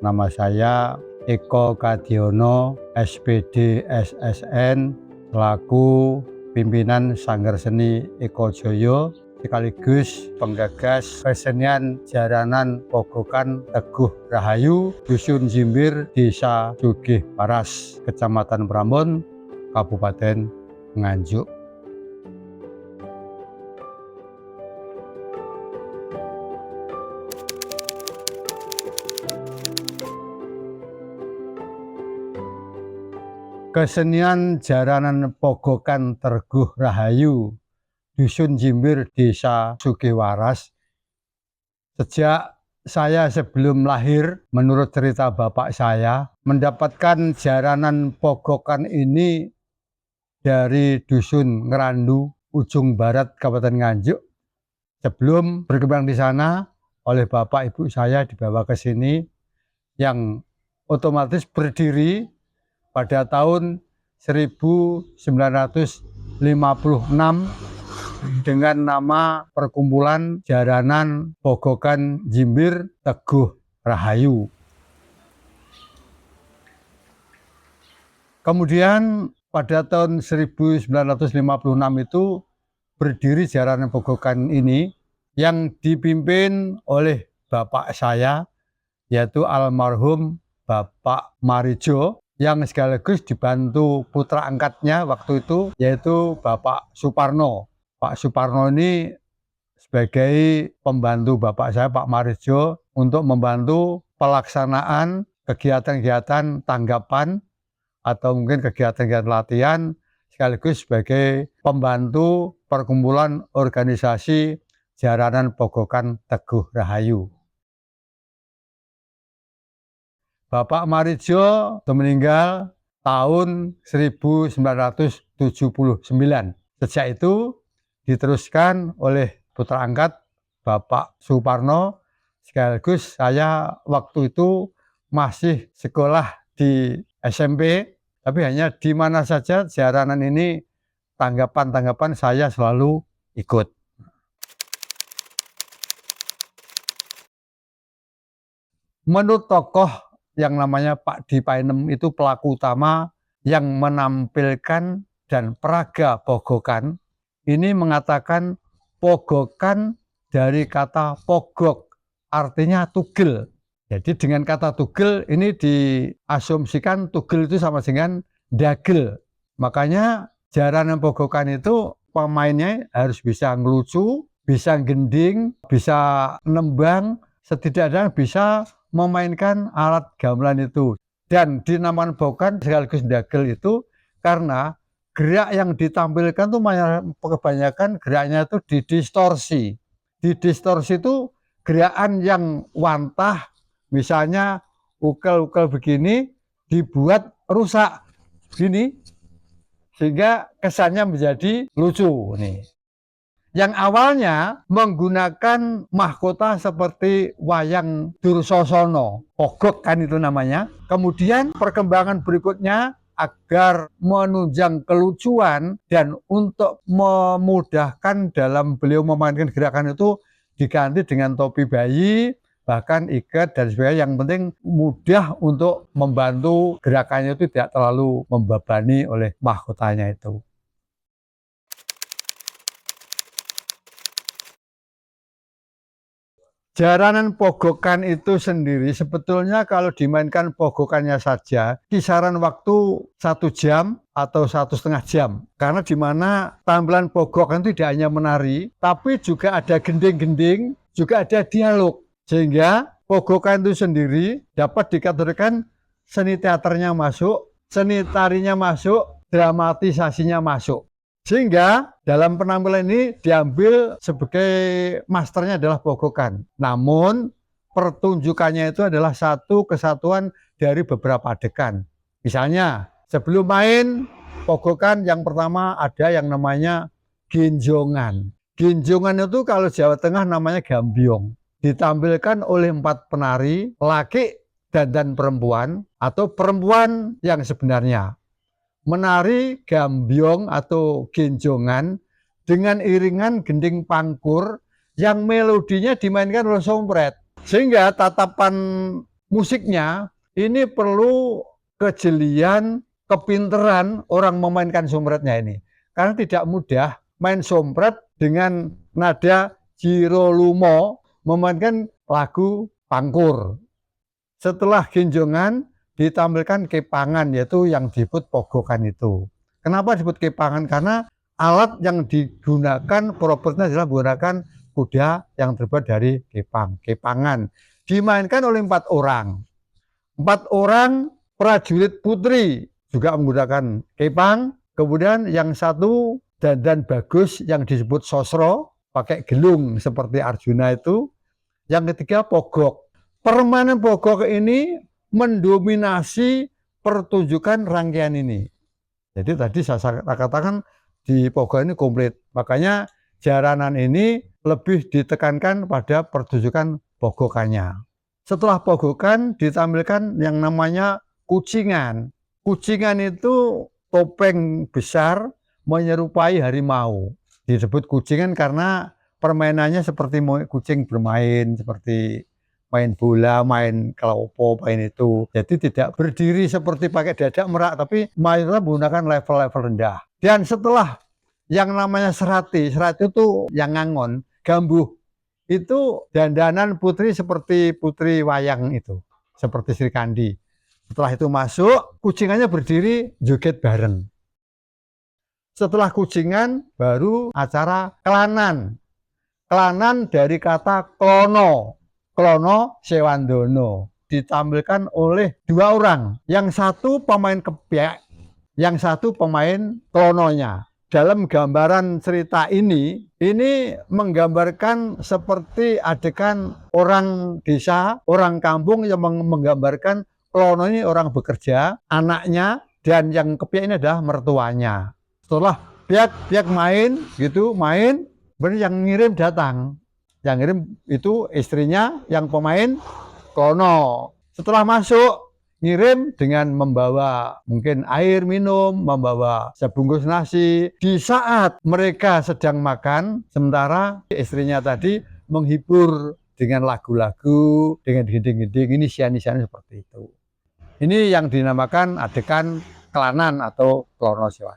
Nama saya Eko Kadiono, SPD SSN, selaku pimpinan Sanggar Seni Eko Joyo, sekaligus penggagas kesenian jaranan pogokan Teguh Rahayu, Dusun Jimbir, Desa Sugih Waras, Kecamatan Prambon, Kabupaten Nganjuk. Kesenian jaranan pogokan Teguh Rahayu, Dusun Jimbir, Desa Sugih Waras. Sejak saya sebelum lahir, menurut cerita bapak saya, mendapatkan jaranan pogokan ini dari Dusun Ngerandu, ujung barat Kabupaten Nganjuk. Sebelum berkembang di sana, oleh bapak ibu saya dibawa ke sini, yang otomatis berdiri pada tahun 1956 dengan nama Perkumpulan Jaranan Pogokan Jimbir Teguh Rahayu. Kemudian pada tahun 1956 itu berdiri jaranan pogokan ini yang dipimpin oleh bapak saya, yaitu almarhum Bapak Marijo, yang sekaligus dibantu putra angkatnya waktu itu, yaitu Bapak Suparno. Pak Suparno ini sebagai pembantu bapak saya, Pak Marijo, untuk membantu pelaksanaan kegiatan-kegiatan tanggapan atau mungkin kegiatan-kegiatan latihan, sekaligus sebagai pembantu perkumpulan organisasi jaranan pogokan Teguh Rahayu. Bapak Marijo meninggal tahun 1979. Sejak itu diteruskan oleh putra angkat Bapak Suparno, sekaligus saya waktu itu masih sekolah di SMP, tapi hanya di mana saja jaranan ini tanggapan-tanggapan saya selalu ikut. Menurut tokoh yang namanya Pak Dipainem, itu pelaku utama yang menampilkan dan peraga pogokan, ini mengatakan pogokan dari kata pogok, artinya tugel. Jadi dengan kata tugel ini diasumsikan tugel itu sama dengan dagel. Makanya jaranan pogokan itu pemainnya harus bisa ngelucu, bisa gending, bisa nembang, setidaknya bisa memainkan alat gamelan itu. Dan dinamakan pogokan sekaligus dagel itu karena gerak yang ditampilkan tuh kebanyakan geraknya itu didistorsi. Didistorsi itu gerakan yang wantah, misalnya ukel-ukel begini dibuat rusak gini sehingga kesannya menjadi lucu nih. Yang awalnya menggunakan mahkota seperti wayang Dursosana, pogok kan itu namanya. Kemudian perkembangan berikutnya agar menunjang kelucuan dan untuk memudahkan dalam beliau memainkan gerakan itu diganti dengan topi bayi, bahkan ikat dan sebagainya. Yang penting mudah untuk membantu gerakannya itu tidak terlalu membebani oleh mahkotanya itu. Jaranan pogokan itu sendiri sebetulnya kalau dimainkan pogokannya saja kisaran waktu 1 jam atau 1,5 jam. Karena di mana tampilan pogokan itu tidak hanya menari, tapi juga ada gending-gending, juga ada dialog. Sehingga pogokan itu sendiri dapat dikategorikan seni teaternya masuk, seni tarinya masuk, dramatisasinya masuk. Sehingga dalam penampilan ini diambil sebagai masternya adalah pogokan. Namun pertunjukannya itu adalah satu kesatuan dari beberapa adegan. Misalnya sebelum main pogokan yang pertama ada yang namanya ginjongan. Ginjongan itu kalau Jawa Tengah namanya gambyong. Ditampilkan oleh 4 penari, laki dan perempuan atau perempuan yang sebenarnya. Menari gambyong atau genjongan dengan iringan gending pangkur yang melodinya dimainkan oleh sompret. Sehingga tatapan musiknya ini perlu kejelian, kepinteran orang memainkan sompretnya ini. Karena tidak mudah main sompret dengan nada jirolumo memainkan lagu pangkur. Setelah genjongan ditampilkan kepangan, yaitu yang disebut pogokan itu. Kenapa disebut kepangan? Karena alat yang digunakan propertinya adalah menggunakan kuda yang terbuat dari kepang, kepangan. Dimainkan oleh 4 orang. 4 orang prajurit putri juga menggunakan kepang. Kemudian yang satu dandan bagus yang disebut sosro, pakai gelung seperti Arjuna itu. Yang ketiga pogok. Permainan pogok ini mendominasi pertunjukan rangkaian ini. Jadi tadi saya katakan di pogok ini komplit. Makanya jaranan ini lebih ditekankan pada pertunjukan pogokannya. Setelah pogokan ditampilkan yang namanya kucingan. Kucingan itu topeng besar menyerupai harimau. Disebut kucingan karena permainannya seperti kucing bermain, seperti main bola, main kelopo, main itu. Jadi tidak berdiri seperti pakai dadak merak, tapi mayoritas menggunakan level-level rendah. Dan setelah yang namanya serati, serati itu yang ngangon, gambuh, itu dandanan putri seperti putri wayang itu, seperti Sri Kandi. Setelah itu masuk, kucingannya berdiri joget bareng. Setelah kucingan, baru acara kelanan. Kelanan dari kata klono. Klono Sewandono ditampilkan oleh 2 orang. Yang satu pemain kepiak, yang satu pemain klononya. Dalam gambaran cerita ini menggambarkan seperti adegan orang desa, orang kampung yang menggambarkan klono ini orang bekerja, anaknya, dan yang kepiak ini adalah mertuanya. Setelah piak main gitu, main, benar yang ngirim datang. Yang ngirim itu istrinya yang pemain klono. Setelah masuk, ngirim dengan membawa mungkin air minum, membawa sebungkus nasi. Di saat mereka sedang makan, sementara istrinya tadi menghibur dengan lagu-lagu, dengan gending-gending, ini siani-siani seperti itu. Ini yang dinamakan adegan kelanan atau klono sewan.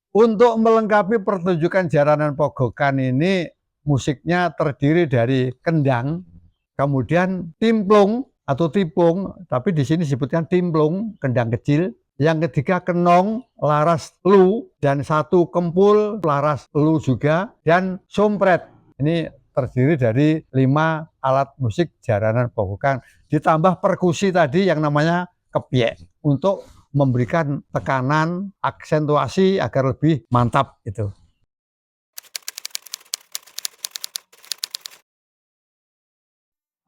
Untuk melengkapi pertunjukan jaranan pogokan ini, musiknya terdiri dari kendang, kemudian timplung atau tipung, tapi di sini disebutkan timplung, kendang kecil. Yang ketiga kenong, laras lu, dan 1 kempul, laras lu juga, dan sompret. Ini terdiri dari 5 alat musik jaranan pogokan. Ditambah perkusi tadi yang namanya kepiek untuk memberikan tekanan, aksentuasi agar lebih mantap itu.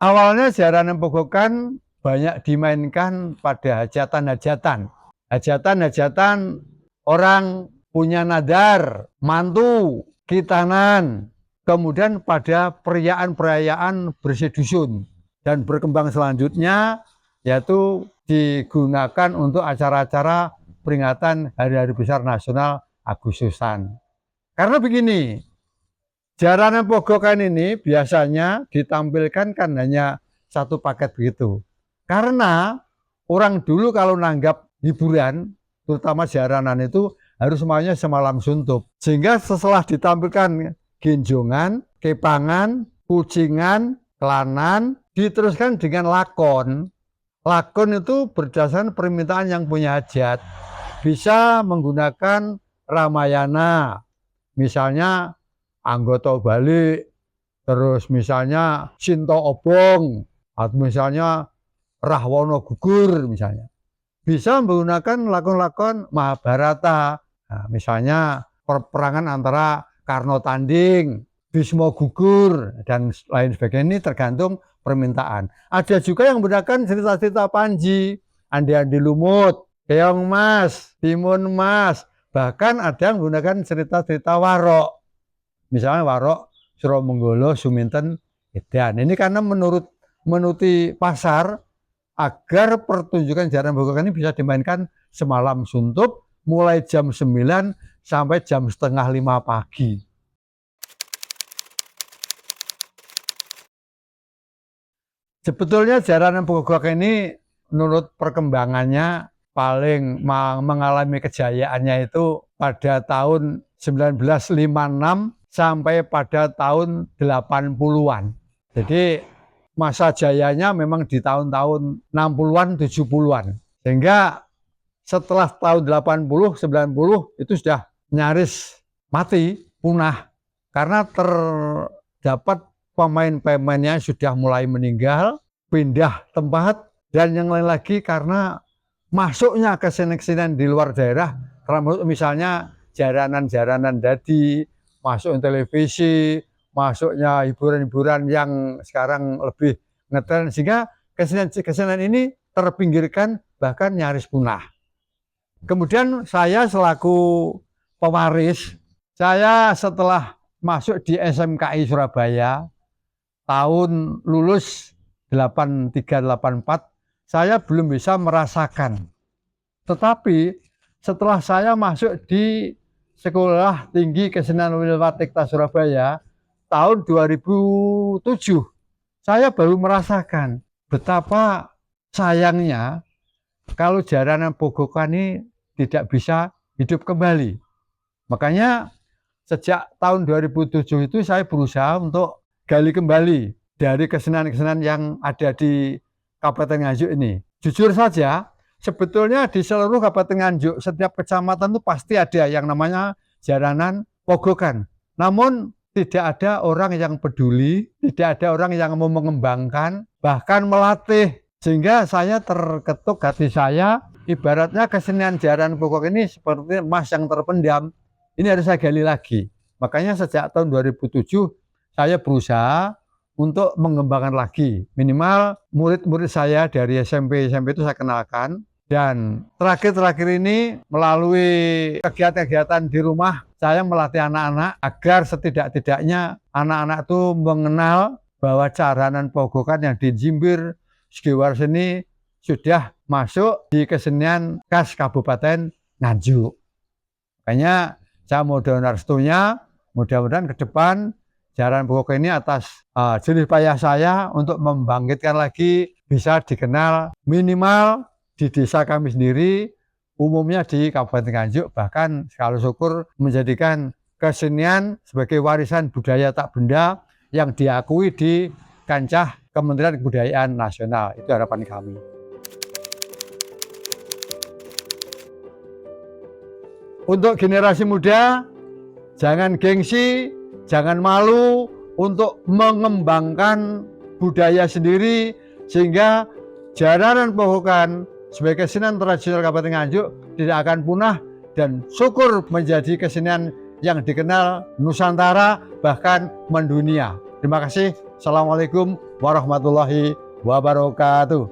Awalnya jaranan pogokan banyak dimainkan pada hajatan-hajatan. Hajatan-hajatan orang punya nadar, mantu, kitanan, kemudian pada perayaan-perayaan bersih dusun. Dan berkembang selanjutnya yaitu digunakan untuk acara-acara peringatan hari-hari besar nasional Agustusan. Karena begini, jaranan pogokan ini biasanya ditampilkan kan hanya 1 paket begitu. Karena orang dulu kalau nanggap hiburan, terutama jaranan itu harus semuanya semalam suntup. Sehingga setelah ditampilkan genjongan, kepangan, kucingan, kelanan, diteruskan dengan lakon. Lakon itu berdasarkan permintaan yang punya hajat. Bisa menggunakan Ramayana, misalnya Anggota balik, terus misalnya Sinto Obong, atau misalnya Rahwana Gugur misalnya. Bisa menggunakan lakon-lakon Mahabharata, nah, misalnya perperangan antara Karno Tanding, Bisma Gugur, dan lain sebagainya. Ini tergantung permintaan. Ada juga yang menggunakan cerita-cerita Panji, Andi-Andi Lumut, Keong Mas, Timun Mas, bahkan ada yang menggunakan cerita-cerita Warok. Misalnya Warok, Suromenggolo, Suminten, Edan. Ini karena menuruti pasar agar pertunjukan jaranan pogokan ini bisa dimainkan semalam suntup mulai jam 9 sampai jam 4:30 pagi. Sebetulnya jaranan Pogok ini menurut perkembangannya paling mengalami kejayaannya itu pada tahun 1956 sampai pada tahun 80-an. Jadi masa jayanya memang di tahun-tahun 60-an, 70-an. Sehingga setelah tahun 80, 90 itu sudah nyaris mati, punah. Karena terdapat pemain-pemainnya sudah mulai meninggal, pindah tempat, dan yang lain lagi karena masuknya kesenian-kesenian di luar daerah, misalnya jaranan-jaranan dadi, masuk televisi, masuknya hiburan-hiburan yang sekarang lebih ngetren, sehingga kesenian-kesenian ini terpinggirkan bahkan nyaris punah. Kemudian saya selaku pewaris, saya setelah masuk di SMKI Surabaya, tahun lulus 83-84, saya belum bisa merasakan. Tetapi setelah saya masuk di Sekolah Tinggi Kesenian Wilwatikta Surabaya, tahun 2007, saya baru merasakan betapa sayangnya kalau jaranan Pogokan ini tidak bisa hidup kembali. Makanya sejak tahun 2007 itu saya berusaha untuk gali kembali dari kesenian-kesenian yang ada di Kabupaten Nganjuk ini. Jujur saja, sebetulnya di seluruh Kabupaten Nganjuk, setiap kecamatan itu pasti ada yang namanya jaranan Pogokan. Namun tidak ada orang yang peduli, tidak ada orang yang mau mengembangkan, bahkan melatih. Sehingga saya terketuk hati saya, ibaratnya kesenian jaranan Pogok ini seperti emas yang terpendam. Ini harus saya gali lagi. Makanya sejak tahun 2007 saya berusaha untuk mengembangkan lagi. Minimal murid-murid saya dari SMP itu saya kenalkan. Dan terakhir ini melalui kegiatan-kegiatan di rumah, saya melatih anak-anak agar setidak-tidaknya anak-anak itu mengenal bahwa jaranan Pogokan yang di Jimbir Sugiwaras ini sudah masuk di kesenian khas Kabupaten Nganjuk. Makanya saya mohon restunya, mudah-mudahan ke depan jaranan Pogokan ini atas jerih payah saya untuk membangkitkan lagi bisa dikenal minimal di desa kami sendiri, umumnya di Kabupaten Nganjuk, bahkan kalau syukur menjadikan kesenian sebagai warisan budaya tak benda yang diakui di kancah Kementerian Kebudayaan Nasional. Itu harapan kami. Untuk generasi muda, jangan gengsi, jangan malu untuk mengembangkan budaya sendiri, sehingga jaranan Pogokan sebagai kesenian tradisional Kabupaten Nganjuk tidak akan punah dan syukur menjadi kesenian yang dikenal Nusantara bahkan mendunia. Terima kasih. Assalamualaikum warahmatullahi wabarakatuh.